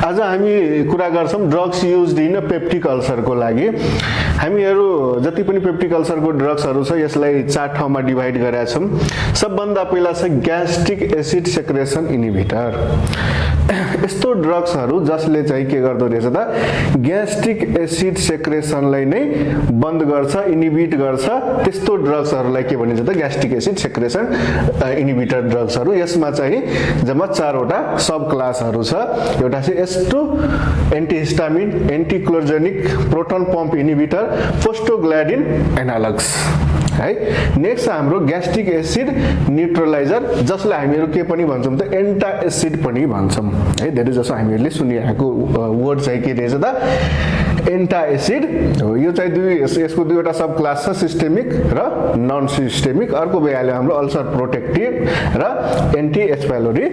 आज हामी कुरा गर्छौं drugs used in peptic ulcer को लागि। हामीहरु जति पनि पेप्टिक अल्सर को ड्रग्सहरु छ यसलाई चार ठाउँमा डिभाइड गरेका छौं। सबभन्दा पहिला छ ग्यास्ट्रिक एसिड सेक्रेसन इन्हिबिटर। यस्तो ड्रग्सहरु जसले चाहिँ के गर्दो रहेछ त ग्यास्ट्रिक एसिड सेक्रेसनलाई नै बन्द गर्छ, इन्हिबिट गर्छ। त्यस्तो ड्रग्सहरुलाई के भनिन्छ त ग्यास्ट्रिक एसिड सेक्रेसन इन्हिबिटर ड्रग्सहरु। यसमा चाहिँ जम्मा 4 वटा सब क्लासहरु छ। एउटा चाहिँ S2 एन्टिहिस्टामिन, एन्टिक्लोर्जेनिक, प्रोटोन पम्प इन्हिबिटर, फोस्फोग्ल्याडिन एनालग्स है। नेक्स्ट हाम्रो ग्यास्ट्रिक एसिड न्यूट्रलाइजर जसलाई हामीहरु के पनि भन्छौं त एन्टा-एसिड पनि भन्छौं है। धेरै जसो हामीहरुले सुनिरहेको वर्ड चाहिँ के रहेछ त एन्टा-एसिड हो। यो चाहिँ यसको दुईवटा सब क्लास छ, सिस्टेमिक र नन सिस्टेमिक। अर्को भइहाल्यो हाम्रो अल्सर प्रोटेक्टिभ र एन्टी एस्पाइलोरी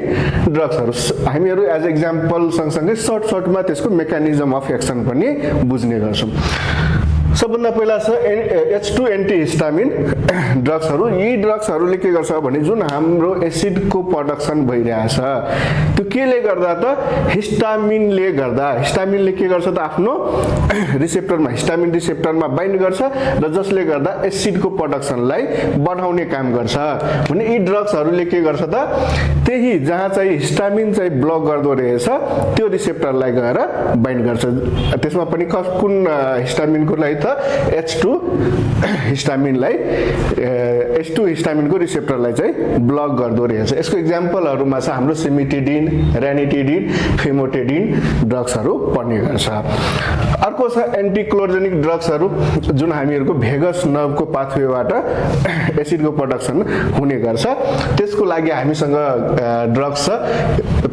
ड्रग्सहरु। हामीहरु एज एक्जाम्पल सँगसँगै सर्टमा त्यसको मेकानिजम अफ एक्सन पनि बुझ्ने गर्छौं। सबभन्दा पहिला छ H2 एन्टिहिस्टामिन ड्रग्सहरु। यी ड्रग्सहरुले के गर्छ भने जुन हाम्रो एसिडको प्रोडक्सन भइरहेछ त्यो केले गर्दा त हिस्टामिनले गर्दा। हिस्टामिनले के गर्छ त आफ्नो रिसेप्टरमा, हिस्टामिन रिसेप्टरमा बाइन्ड गर्छ र जसले गर्दा एसिडको प्रोडक्सनलाई बढाउने काम गर्छ। भने यी ड्रग्सहरुले के गर्छ त त्यही जहाँ चाहिँ हिस्टामिन चाहिँ ब्लक गर्दो रहेछ त्यो रिसेप्टरलाई गएर बाइन्ड गर्छ। त्यसमा पनि कुन हिस्टामिनको लागि त H2 हिस्टामिनलाई H2 हिस्टामिनको रिसेप्टरलाई चाहिँ ब्लक गर्दो रहेछ। यसको एक्जाम्पलहरुमा छ हाम्रो सिमिटिडिन, रेनिटिडिन, फेमोटिडिन ड्रग्सहरु पर्ने गर्छ। अर्को छ एन्टिक्लोर्जेनिक ड्रग्सहरु जुन हामीहरुको भेगस नर्भको पाथवेबाट एसिडको प्रोडक्सन हुने गर्छ। त्यसको लागि हामीसँग ड्रग्स छ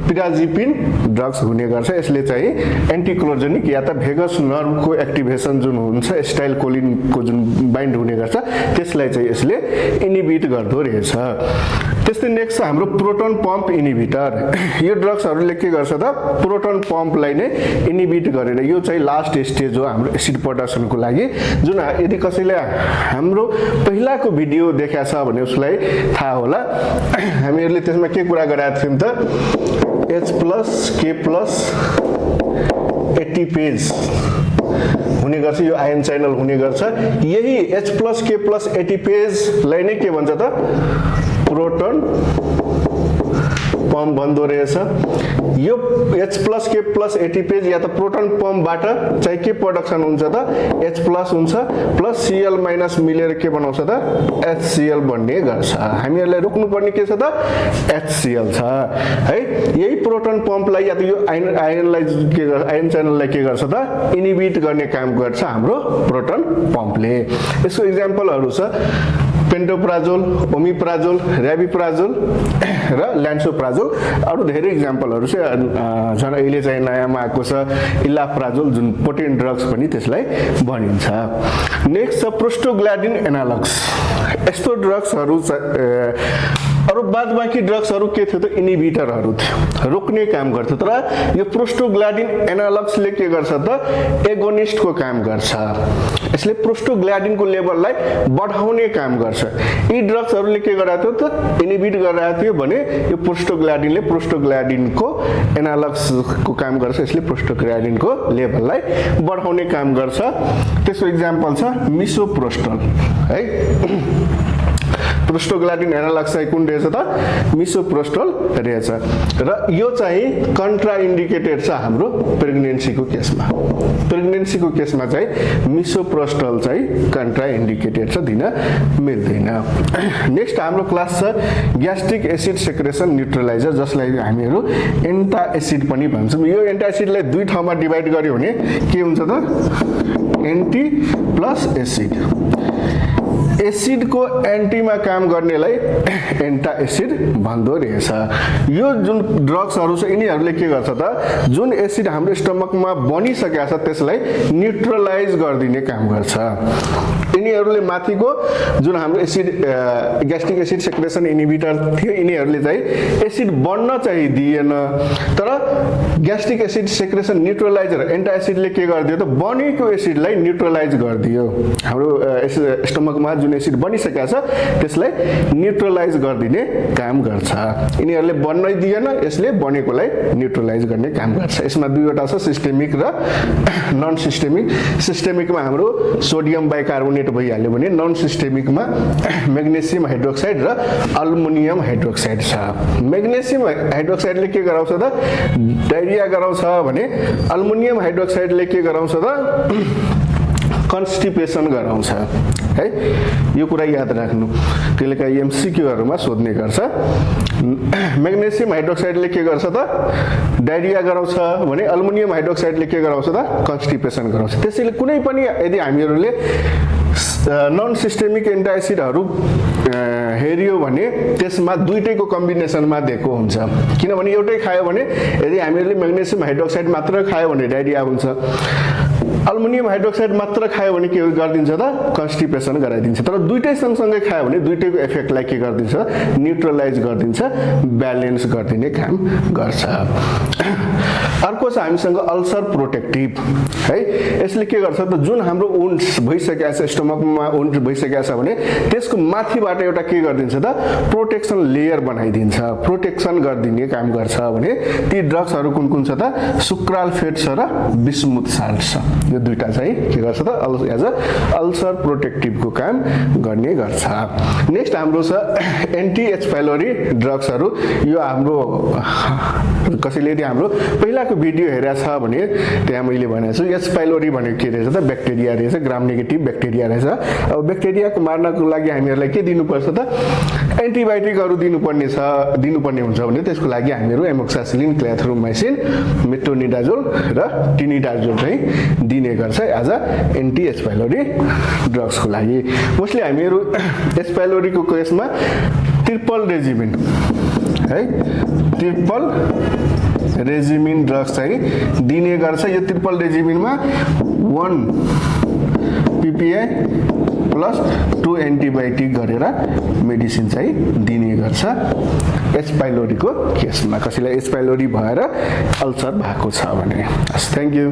पिराजिपिन ड्रग्स हुने गर्छ। यसले चाहिँ एन्टिक्लोर्जेनिक या त भेगस नर्भको एक्टिभेसन जुन हुन्छ एसिटाइलकोलिनको जुन बाइन्ड हुने गर्छ त्यसलाई चाहिँ यसले इन्हिबिट गर्दो रहेछ। त्यस्तै नेक्स्ट छ हाम्रो प्रोटोन पम्प इन्हिबिटर। यो ड्रग्सहरुले के गर्छ त प्रोटोन पम्पलाई नै इन्हिबिट गरेर यो चाहिँ लास्ट स्टेज हो हाम्रो एसिड प्रोडक्सनको लागि। जुन यदि कसैले हाम्रो पहिलाको भिडियो देखाएको छ भने उसलाई थाहा होला। हामीहरुले त्यसमा के कुरा गरेका थियौं त H+K+ एटिपेज हुने गर्छ। यो आयन च्यानल हुने गर्छ। यही H+K+ एटिपेजलाई नै के भन्छ त प्रोटोन पम्प भन्दो रहेछ। यो H+K+ एटिपेज या त प्रोटोन पम्पबाट चाहिँ के प्रोडक्सन हुन्छ त H+ हुन्छ प्लस Cl- मिलेर के बनाउँछ त HCl बन्ने गर्छ। हामीहरुलाई रोक्नु पर्ने के छ त HCl छ है। यही प्रोटोन पम्पलाई या त यो आयनलाई के गर्छ, आयन च्यानललाई के गर्छ त इन्हिबिट गर्ने काम गर्छ हाम्रो प्रोटोन पम्पले। यसको एक्जाम्पलहरु छ पेन्टोप्राजोल, ओमिप्राजोल, र्याबिप्राजोल र ल्यान्सोप्राजोल। अरु धेरै एक्जाम्पलहरु छ। झन् अहिले चाहिँ नयाँमा आएको छ इलाप्राजोल जुन पोटेन्ट ड्रग्स पनि त्यसलाई भनिन्छ। नेक्स्ट छ प्रोस्टोग्ल्याडिन एनालग्स। यस्तो ड्रग्सहरु अरु बादबाकी ड्रग्सहरु के थियो त इन्हिबिटरहरु थियो, रोक्ने काम गर्थ्यो। तर यो प्रोस्टोग्ल्याडिन एनालग्सले के गर्छ त एगोनिस्टको काम गर्छ। यसले प्रोस्टोग्ल्याडिनको लेभललाई बढाउने काम गर्छ। यी ड्रग्सहरुले के गराएको थियो त इन्हिबिट गराएको थियो भने यो प्रोस्टोग्ल्याडिनले प्रोस्टोग्ल्याडिनको एनालग्सको काम गर्छ। यसले प्रोस्टोग्ल्याडिनको लेभललाई बढाउने काम गर्छ। त्यसको एक्जाम्पल छ मिसोप्रोस्टोल है। प्रोस्टोग्ल्याडिन एनालग्स चाहिँ कुन रहेछ त मिसोप्रोस्टोल रहेछ र यो चाहिँ कन्ट्राइन्डिकेटेड छ हाम्रो प्रेग्नेन्सीको केसमा। प्रेग्नेन्सीको केसमा चाहिँ मिसोप्रोस्टोल चाहिँ कन्ट्राइन्डिकेटेड छ, दिन मिल्दैन। नेक्स्ट हाम्रो क्लास छ ग्यास्ट्रिक एसिड सेक्रेसन न्यूट्रलाइजर जसलाई हामीहरु एन्टा-एसिड पनि भन्छौं। यो एन्टा-एसिडलाई दुई ठाउँमा डिभाइड गर्यो भने के हुन्छ त एन्टी प्लस एसिड। एसिडको एन्टीमा काम गर्नेलाई एन्टा-एसिड भन्दो रहेछ। यो जुन ड्रग्सहरु छ यिनीहरुले के गर्छ त जुन एसिड हाम्रो स्टमकमा बनिसकेको छ त्यसलाई न्यूट्रलाइज गर्दिने काम गर्छ। यिनीहरूले माथिको जुन हाम्रो acid gastric acid secretion inhibitor थियो यिनीहरूले चाहिँ एसिड बढ्न चाहिँ दिएन तर ग्यास्ट्रिक एसिड सेक्रेसन न्युट्रलाइजर एन्टासिडले के गरिदियो त बनेको एसिडलाई न्युट्रलाइज गरिदियो हाम्रो स्टमकमा जुन एसिड बनिसकेको छ त्यसलाई न्युट्रलाइज गरिदिने काम गर्छ यिनीहरूले बन्नै दिएन यसले बनेकोलाई न्युट्रलाइज गर्ने काम गर्छ यसमा दुईवटा छ सिस्टेमिक र नन सिस्टेमिक सिस्टेमिकमा हाम्रो सोडियम बाइकार्बोनेट भइहाल्यो भने नन सिस्टेमिकमा म्याग्नेसियम हाइड्रोक्साइड र अल्मुनियम हाइड्रोक्साइड छ म्याग्नेसियम हाइड्रोक्साइडले के गराउँछ त डायरिया गराउँछ भने अल्मुनियम हाइड्रोक्साइडले के गराउँछ त कन्स्टिपेसन गराउँछ है यो कुरा याद राख्नु कहिलेकाहीँ एमसीक्यूहरुमा सोध्ने गर्छ म्याग्नेसियम हाइड्रोक्साइडले के गर्छ त डायरिया गराउँछ भने अल्मुनियम हाइड्रोक्साइडले के गराउँछ त कन्स्टिपेसन गराउँछ त्यसैले कुनै पनि यदि हामीहरूले नन सिस्टेमिक एन्टासिडहरु हेरियो भने त्यसमा दुईटैको कम्बिनेसनमा दिएको हुन्छ किनभने एउटै खायो भने यदि हामीले म्याग्नेसियम हाइड्रोक्साइड मात्र खायो भने डायरिया हुन्छ अल्मुनियम हाइड्रोक्साइड मात्र खायो भने के गर्दिन्छ त कन्स्टिपेसन गराइदिन्छ तर दुईटै सँगसँगै खायो भने दुईटैको इफेक्टलाई के गर्दिन्छ न्युट्रलाइज गर्दिन्छ ब्यालेन्स गरिदिने काम गर्छ अर्को छ हामीसँग अल्सर प्रोटेक्टिभ है यसले के गर्छ त जुन हाम्रो वुन्ड्स भइसकेको छ स्टमकमा वुन्ड भइसकेको छ भने त्यसको माथिबाट एउटा के गर्दिन्छ त प्रोटेक्सन लेयर बनाइदिन्छ प्रोटेक्सन गरिदिने काम गर्छ भने ती ड्रग्सहरु कुन कुन छ त सुक्राल फेट्स र बिस्मुथ साल्ट छ यो दुईटा चाहिँ के गर्छ त एज अ अल्सर प्रोटेक्टिभको काम गर्ने गर्छ नेक्स्ट हाम्रो छ एन्टी एच पाइलोरी ड्रग्सहरु यो हाम्रो कसैले यदि हाम्रो पहिलाको भिडियो हेरेको छ भने त्यहाँ मैले भनेको छु एच पाइलोरी भनेको के रहेछ त ब्याक्टेरिया रहेछ ग्राम नेगेटिभ ब्याक्टेरिया रहेछ अब ब्याक्टेरियाको मार्नको लागि हामीहरुलाई के दिनुपर्छ त एन्टिबायोटिकहरु दिनुपर्ने हुन्छ भने त्यसको लागि हामीहरु एमोक्सासिलिन क्लेथ्रोमाइसिन मेट्रोनिडाजोल र टिनिडाजोल चाहिँ दिने गर्छ as a anti H pylori ड्रग्सको लागि मोस्टली हामीहरु एच पाइलोरीको केसमा ट्रिपल रेजिमिन है ट्रिपल रेजिमिन ड्रग्स चाहिँ दिने गर्छ यो ट्रिपल रेजिमिनमा 1 पीपीआई प्लस 2 एन्टिबायोटिक गरेर मेडिसिन चाहिँ दिने गर्छ एच पाइलोरीको केसमा कसैलाई एच पाइलोरी भएर अल्सर भएको छ भने थ्यांक यू